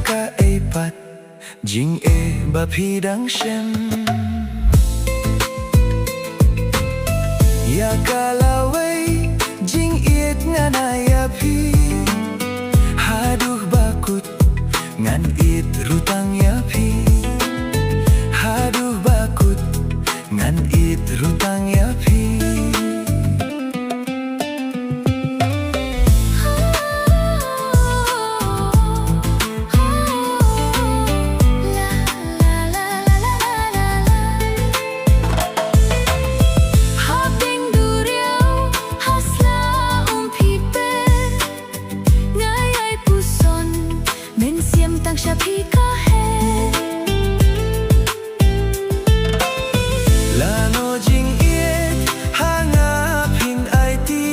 ka eipat jing e bapidang shem ya kalaway jing iet nganaya pi haduh bakut ngan it rutang ya pi haduh bakut ngan it rutang ya pi Hapdeng Duriaw hasla pipe ngayay puson men siam tang siya pikahe Lano jing iet hangapin ay ti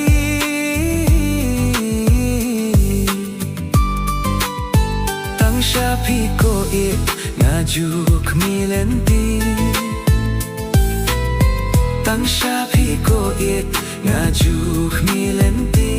Tang siya piko it ngajuk milenti Tang siya piko it ngajuk milenti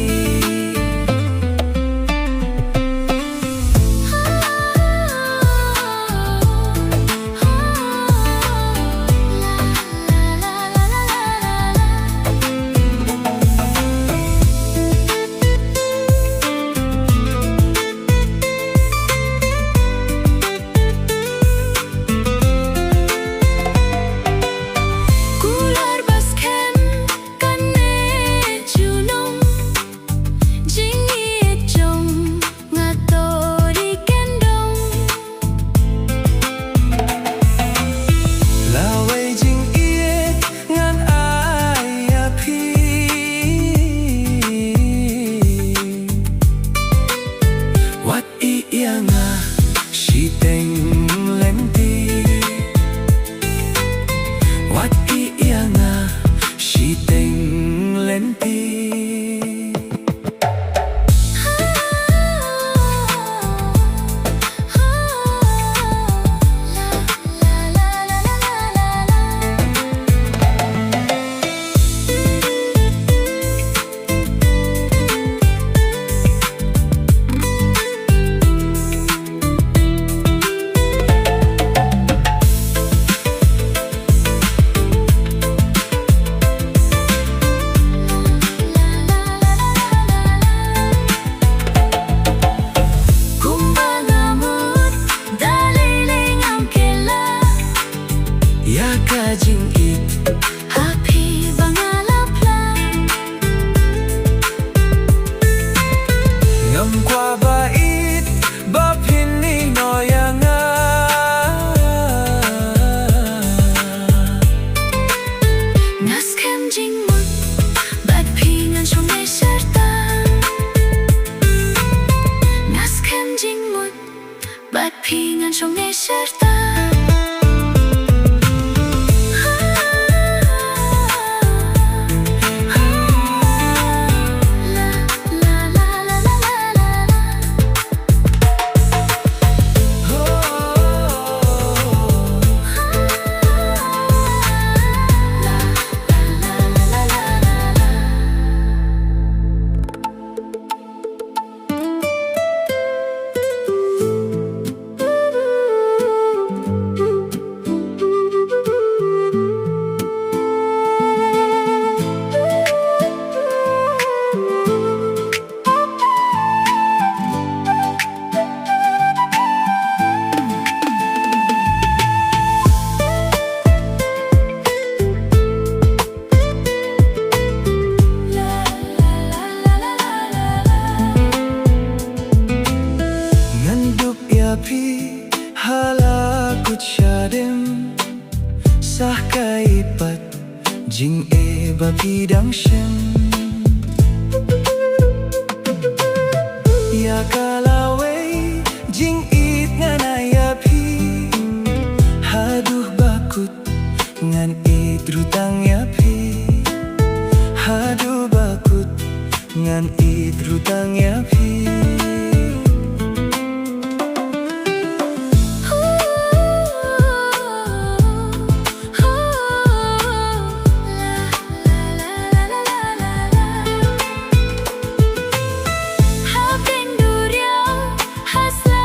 Jing it happy bangalaplan ngam kwa bait bapin ni noyanga nas kem jing mut bat pingan song e serta nas kem jing mut bat pingan song e serta Pi halakut syadem sah kaipat jing e bapidang shem ya kalaway jing it nganaya pi haduh bakut ngan it rutang ya pi haduh bakut ngan it rutang ya pi Hapdeng Duriaw hasla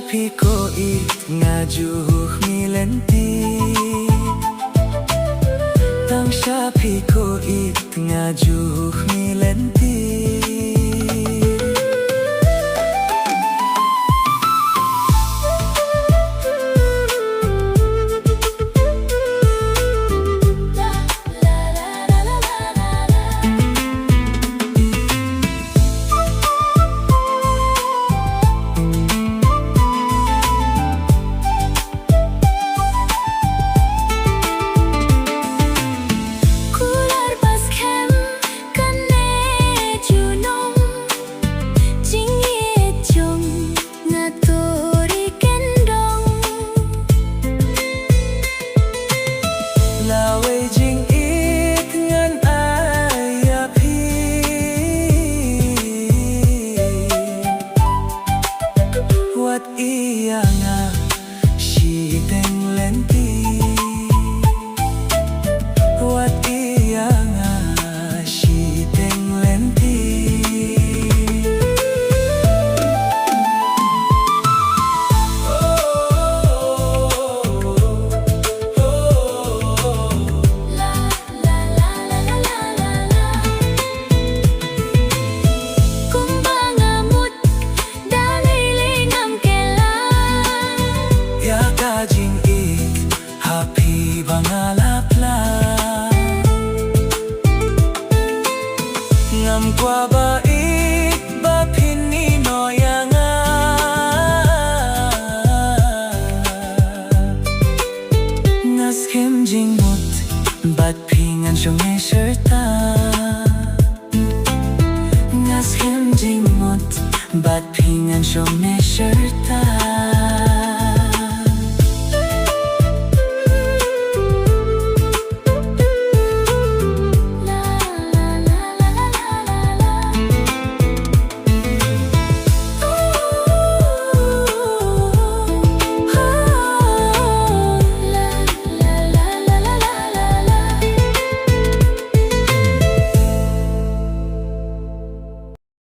piko it ngajuh milenti Tang siya piko it ngajuh milenti Iya nga si teng lenti Wat iya nga si teng lenti Kajing ik happy bangalapla Ngam kwa ba ik ba pinino yanga Ngas kem jing mut bat pingan syong e serta Ngas kem jing mut bat pingan syong e serta